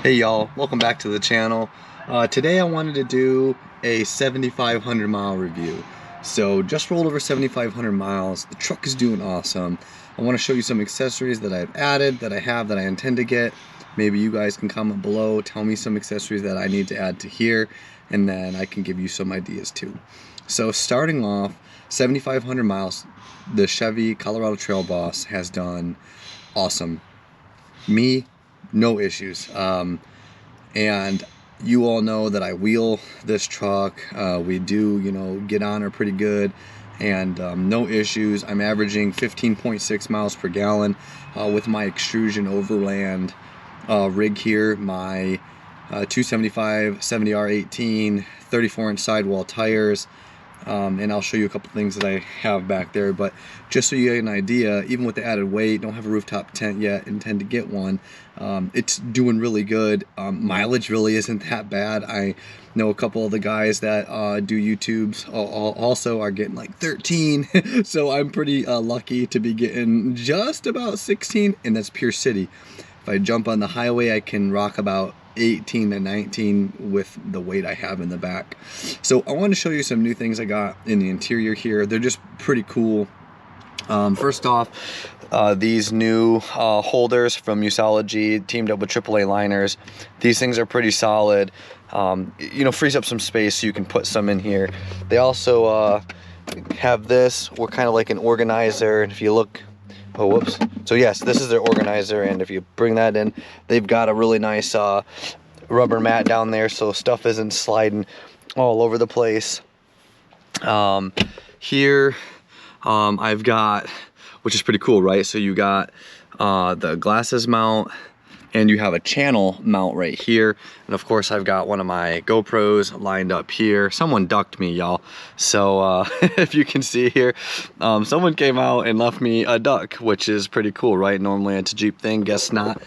Hey y'all, welcome back to the channel. Today I wanted to do a 7,500 mile review. So just rolled over 7,500 miles. The truck is doing awesome. I want to show you some accessories that I've added, that I intend to get. Maybe you guys can comment below, tell me some accessories that I need to add to here, and then I can give you some ideas too. So starting off, 7,500 miles, the Chevy Colorado Trail Boss has done awesome. Me, no issues. And you all know that I wheel this truck. We do, get on her pretty good, and no issues. I'm averaging 15.6 miles per gallon with my Xtrusion Overland rig here. My 275 70R18 34-inch sidewall tires. And I'll show you a couple things that I have back there, but just so you get an idea, even with the added weight, don't have a rooftop tent yet, intend to get one. It's doing really good. Mileage really isn't that bad. I know a couple of the guys that do YouTubes also are getting like 13, so I'm pretty lucky to be getting just about 16, and that's pure city. If I jump on the highway, I can rock about 18 to 19 with the weight I have in the back. So I want to show you some new things I got in the interior here. They're just pretty cool. First off, these new holders from Usology, teamed up with AAA liners. These things are pretty solid. Frees up some space so you can put some in here. They also have this. We're kind of like an organizer, and if you look, oh, whoops. So yes, this is their organizer, and if you bring that in, they've got a really nice rubber mat down there so stuff isn't sliding all over the place. Here I've got, which is pretty cool, right? So you got the glasses mount, and you have a channel mount right here, and of course I've got one of my GoPros lined up here. Someone ducked me, y'all, so if you can see here, someone came out and left me a duck, which is pretty cool, right? Normally it's a Jeep thing, guess not.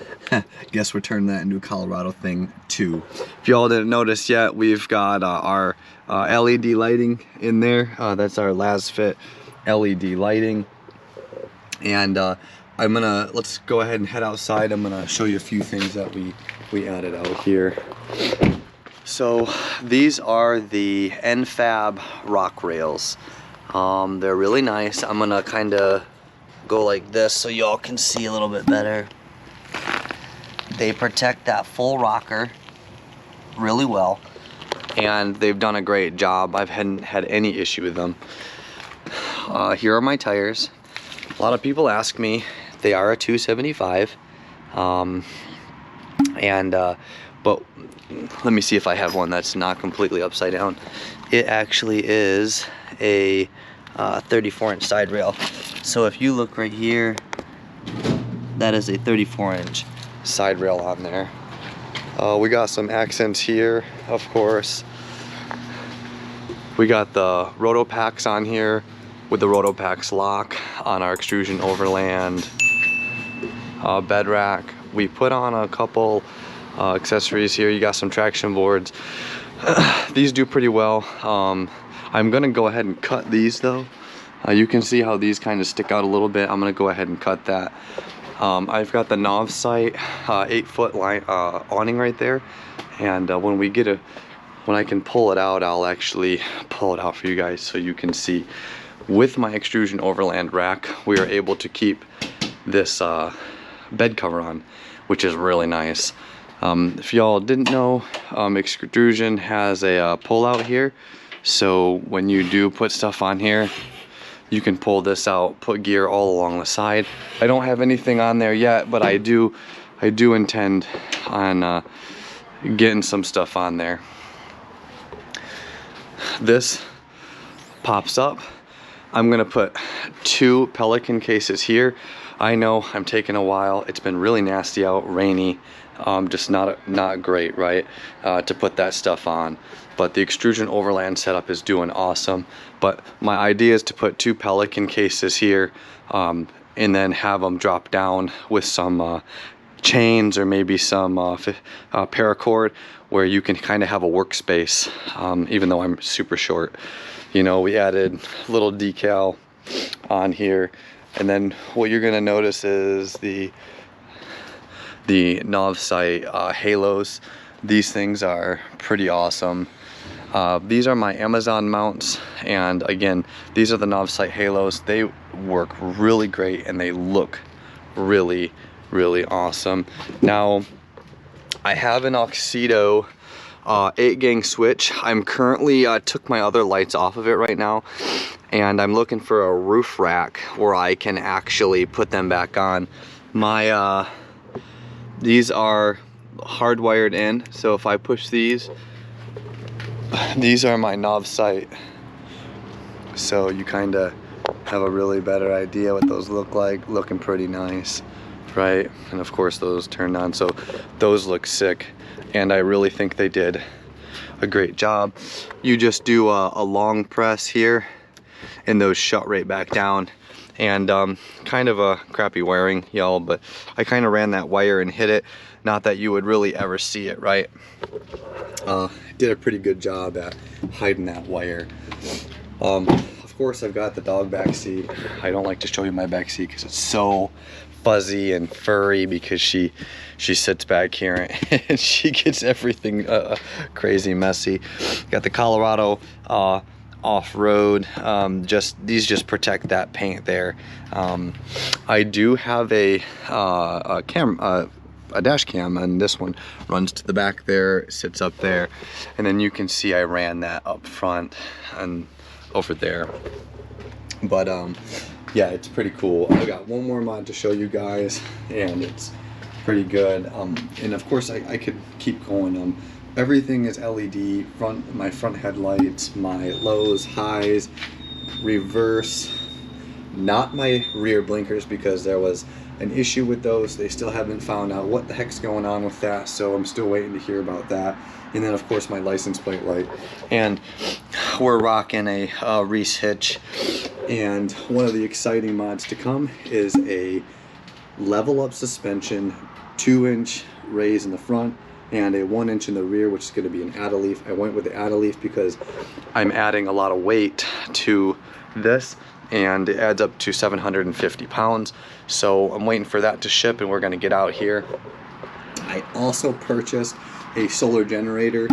Guess we're turning that into a Colorado thing too. If y'all didn't notice yet, we've got our LED lighting in there. That's our LasFit LED lighting, and let's go ahead and head outside. I'm gonna show you a few things that we added out here. So these are the NFAB rock rails. They're really nice. I'm gonna kind of go like this so y'all can see a little bit better. They protect that full rocker really well, and they've done a great job. I hadn't had any issue with them. Here are my tires. A lot of people ask me. They are a 275, but let me see if I have one that's not completely upside down. It actually is a 34-inch side rail. So if you look right here, that is a 34-inch side rail on there. We got some accents here, of course. We got the Rotopax on here with the Rotopax lock on our Xtrusion Overland bed rack. We put on a couple accessories here. You got some traction boards. These do pretty well. I'm gonna go ahead and cut these though. You can see how these kind of stick out a little bit. I'm gonna go ahead and cut that. I've got the Novsight 8-foot line awning right there, and when I can pull it out, I'll actually pull it out for you guys so you can see. With my Xtrusion Overland rack, we are able to keep this bed cover on, which is really nice. If y'all didn't know, Xtrusion has a pull out here, so when you do put stuff on here, you can pull this out, put gear all along the side. I don't have anything on there yet, but I do intend on getting some stuff on there. This pops up. I'm gonna put 2 Pelican cases here. I know I'm taking a while. It's been really nasty out, rainy, just not great, right? To put that stuff on. But the Xtrusion Overland setup is doing awesome. But my idea is to put 2 Pelican cases here, and then have them drop down with some chains or maybe some paracord, where you can kind of have a workspace, even though I'm super short. We added a little decal on here, and then what you're gonna notice is the the Novsight Halos. These things are pretty awesome. These are my Amazon mounts, and again, these are the Novsight Halos. They work really great and they look really, really awesome. Now, I have an Oxedo 8-gang switch. I'm currently took my other lights off of it right now, and I'm looking for a roof rack where I can actually put them back on. My these are hardwired in, so if I push these are my Novsight, so you kind of have a really better idea what those look like. Looking pretty nice, right? And of course those turned on, so those look sick, and I really think they did a great job. You just do a long press here and those shut right back down. And kind of a crappy wiring, y'all, but I kind of ran that wire and hit it. Not that you would really ever see it, right? Did a pretty good job at hiding that wire. Of course, I've got the dog back seat. I don't like to show you my back seat because it's so fuzzy and furry, because she sits back here and she gets everything crazy messy. Got the Colorado Offroad. These just protect that paint there. I do have a dash cam, and this one runs to the back there, sits up there, and then you can see I ran that up front and over there. But yeah, it's pretty cool. I got one more mod to show you guys, and it's pretty good. And of course I could keep going. Everything is LED. My front headlights, my lows, highs, reverse. Not my rear blinkers, because there was an issue with those. They still haven't found out what the heck's going on with that, so I'm still waiting to hear about that. And then of course my license plate light. And we're rocking a Reese hitch. And one of the exciting mods to come is a level up suspension, 2-inch raise in the front, and a 1-inch in the rear, which is going to be an add-a-leaf. I went with the add-a-leaf because I'm adding a lot of weight to this, and it adds up to 750 pounds. So I'm waiting for that to ship, and we're going to get out here. I also purchased a solar generator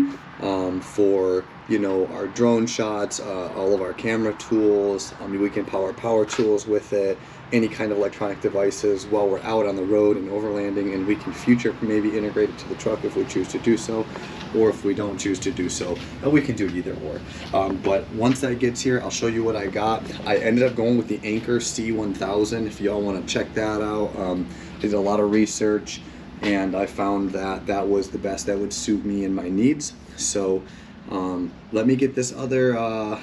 for, you know, our drone shots, all of our camera tools. We can power tools with it, any kind of electronic devices while we're out on the road and overlanding, and we can future maybe integrate it to the truck if we choose to do so, or if we don't choose to do so, we can do either or. But once that gets here, I'll show you what I got. I ended up going with the Anchor C1000. If y'all want to check that out, I did a lot of research, and I found that that was the best that would suit me and my needs. So let me get this other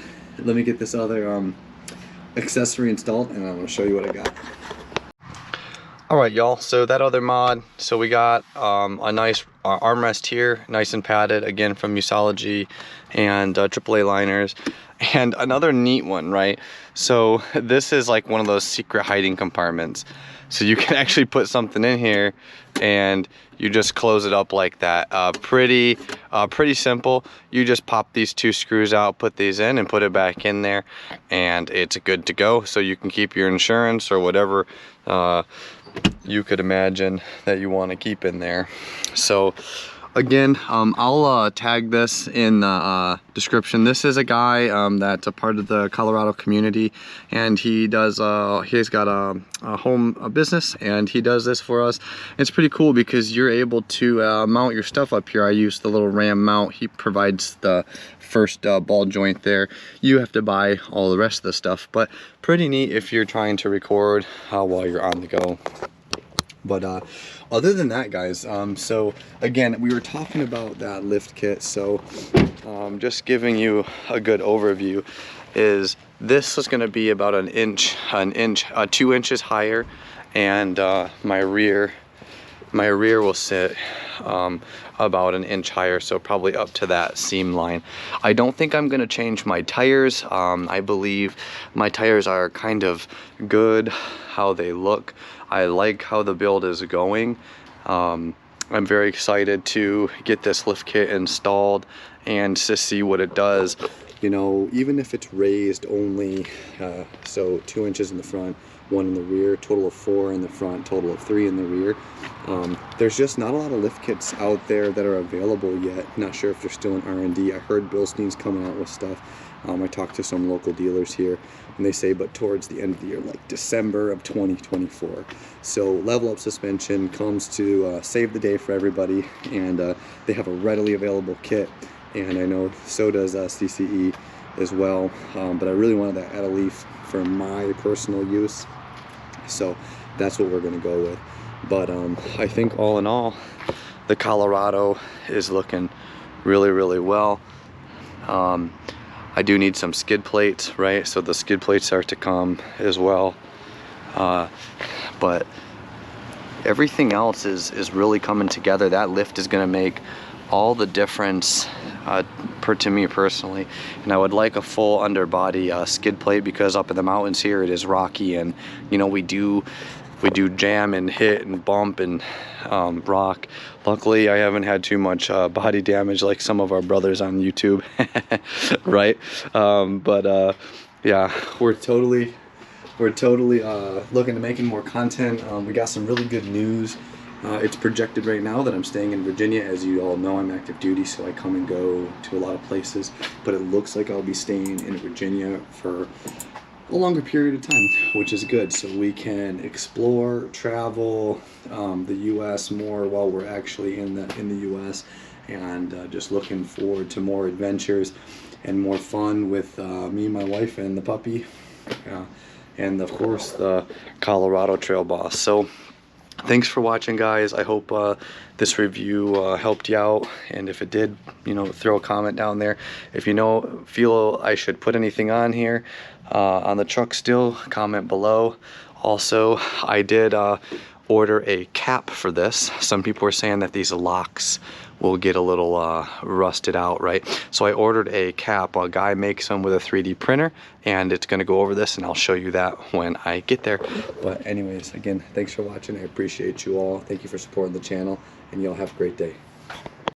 accessory installed, and I'm going to show you what I got. Alright y'all, so that other mod, so we got a nice armrest here, nice and padded, again from Musology, and AAA liners, and another neat one, right? So this is like one of those secret hiding compartments. So you can actually put something in here and you just close it up like that. Pretty simple. You just pop these 2 screws out, put these in, and put it back in there, and it's good to go. So you can keep your insurance or whatever you could imagine that you want to keep in there. So again, I'll tag this in the description. This is a guy that's a part of the Colorado community, and he does he's got a home business, and he does this for us. It's pretty cool because you're able to mount your stuff up here. I use the little ram mount. He provides the first ball joint there. You have to buy all the rest of the stuff, but pretty neat if you're trying to record while you're on the go. But other than that, guys, so again, we were talking about that lift kit, so just giving you a good overview is this is going to be about an inch, 2 inches higher, and my rear will sit about an inch higher, so probably up to that seam line. I don't think I'm going to change my tires. I believe my tires are kind of good how they look. I like how the build is going. I'm very excited to get this lift kit installed and to see what it does. You know, even if it's raised only so 2 inches in the front, 1 in the rear, total of 4 in the front, total of 3 in the rear. There's just not a lot of lift kits out there that are available yet. Not sure if they're still in R&D. I heard Bilstein's coming out with stuff. I talked to some local dealers here, and they say but towards the end of the year, like December of 2024. So Level Up Suspension comes to save the day for everybody, and they have a readily available kit, and I know so does CCE as well, but I really wanted to add a leaf for my personal use, so that's what we're going to go with. But I think all in all, the Colorado is looking really, really well. I do need some skid plates, right? So the skid plates start to come as well. But everything else is really coming together. That lift is gonna make all the difference to me personally. And I would like a full underbody skid plate, because up in the mountains here it is rocky, and you know, we do jam and hit and bump and rock. Luckily I haven't had too much body damage like some of our brothers on YouTube. Right? Yeah, we're totally looking to making more content. We got some really good news. It's projected right now that I'm staying in Virginia. As you all know, I'm active duty, so I come and go to a lot of places, but it looks like I'll be staying in Virginia for a longer period of time, which is good, so we can explore, travel the U.S. more while we're actually in the U.S. and just looking forward to more adventures and more fun with me, my wife, and the puppy, and of course the Colorado Trail Boss. So thanks for watching, guys. I hope this review helped you out, and if it did, you know, throw a comment down there. If you feel I should put anything on here on the truck still, comment below. Also, I did order a cap for this. Some people are saying that these locks will get a little rusted out, right? So I ordered a cap. A guy makes them with a 3D printer, and it's going to go over this, and I'll show you that when I get there. But anyways, again, thanks for watching. I appreciate you all. Thank you for supporting the channel, and y'all have a great day.